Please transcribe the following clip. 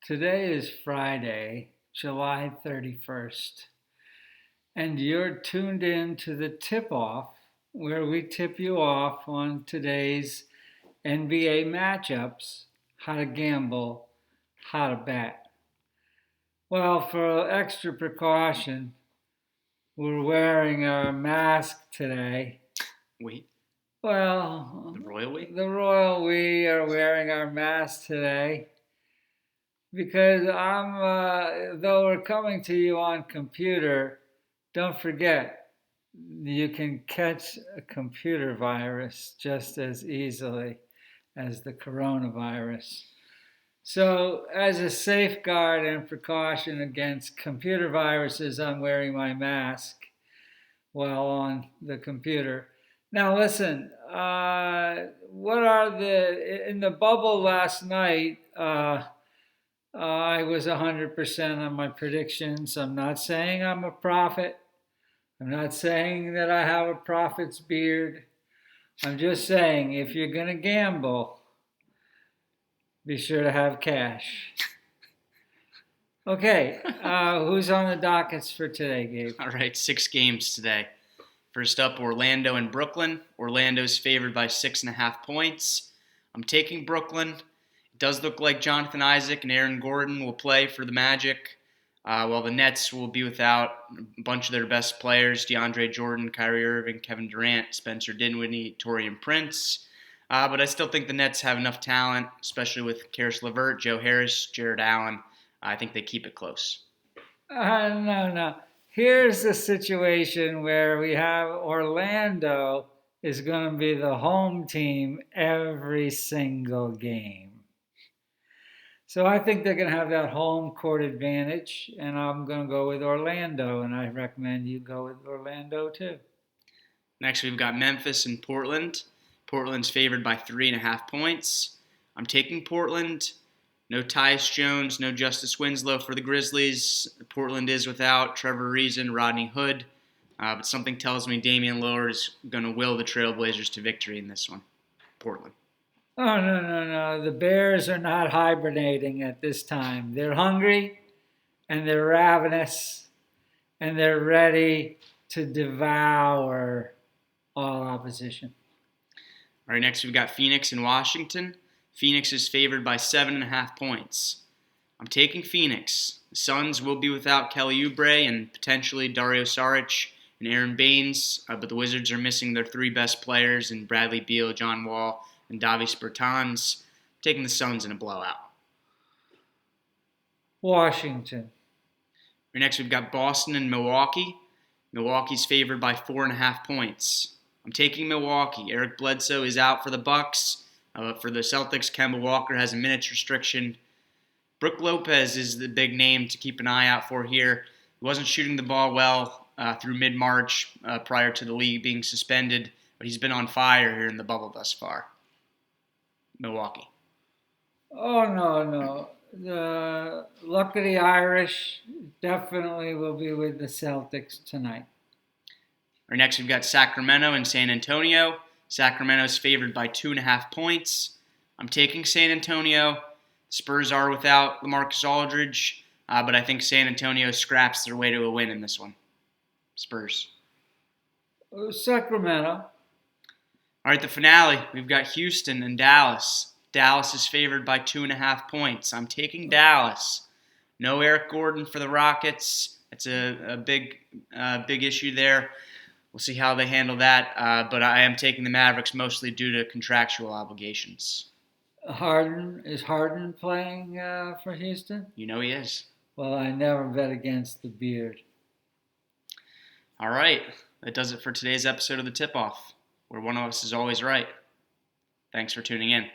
Today is Friday, July 31st, and you're tuned in to the Tip-Off, where we tip you off on today's NBA matchups, how to gamble, how to bet. Well, for extra precaution, we're wearing our mask today. We? Well, The royal we? the royal we are wearing our mask today because though we're coming to you on computer, don't forget you can catch a computer virus just as easily as the coronavirus. So, as a safeguard and precaution against computer viruses, I'm wearing my mask while on the computer. Now, listen, in the bubble last night? I was 100% on my predictions. I'm not saying I'm a prophet. I'm not saying that I have a prophet's beard. I'm just saying if you're going to gamble, be sure to have cash. Okay, who's on the dockets for today, Gabe? All right, 6 games today. First up, Orlando and Brooklyn. Orlando's favored by 6.5 points. I'm taking Brooklyn. It does look like Jonathan Isaac and Aaron Gordon will play for the Magic, while the Nets will be without a bunch of their best players: DeAndre Jordan, Kyrie Irving, Kevin Durant, Spencer Dinwiddie, Taurean Prince. But I still think the Nets have enough talent, especially with Karis LeVert, Joe Harris, Jared Allen. I think they keep it close. No. Here's the situation where we have Orlando is going to be the home team every single game. So I think they're going to have that home court advantage, and I'm going to go with Orlando, and I recommend you go with Orlando too. Next, we've got Memphis and Portland. Portland's favored by 3.5 points. I'm taking Portland. No Tyus Jones, no Justice Winslow for the Grizzlies. Portland is without Trevor Reason, Rodney Hood. But something tells me Damian Lillard is going to will the Trailblazers to victory in this one. Portland. Oh, no. The Bears are not hibernating at this time. They're hungry, and they're ravenous, and they're ready to devour all opposition. All right, next we've got Phoenix and Washington. Phoenix is favored by 7.5 points. I'm taking Phoenix. The Suns will be without Kelly Oubre and potentially Dario Saric and Aaron Baines, but the Wizards are missing their 3 best players in Bradley Beal, John Wall, and Davis Bertans. I'm taking the Suns in a blowout. Washington. Right, next we've got Boston and Milwaukee. Milwaukee's favored by 4.5 points. I'm taking Milwaukee. Eric Bledsoe is out for the Bucks. For the Celtics, Kemba Walker has a minutes restriction. Brook Lopez is the big name to keep an eye out for here. He wasn't shooting the ball well through mid-March prior to the league being suspended, but he's been on fire here in the bubble thus far. Milwaukee. Oh, no. The luck of the Irish definitely will be with the Celtics tonight. Right, next we've got Sacramento and San Antonio. Sacramento's favored by 2.5 points. I'm taking San Antonio. Spurs are without LaMarcus Aldridge, but I think San Antonio scraps their way to a win in this one. Spurs. Sacramento. All right, the finale. We've got Houston and Dallas. Dallas is favored by 2.5 points. I'm taking Dallas. No Eric Gordon for the Rockets. It's a big issue there. We'll see how they handle that, but I am taking the Mavericks mostly due to contractual obligations. Is Harden playing for Houston? You know he is. Well, I never bet against the beard. All right, that does it for today's episode of The Tip-Off, where one of us is always right. Thanks for tuning in.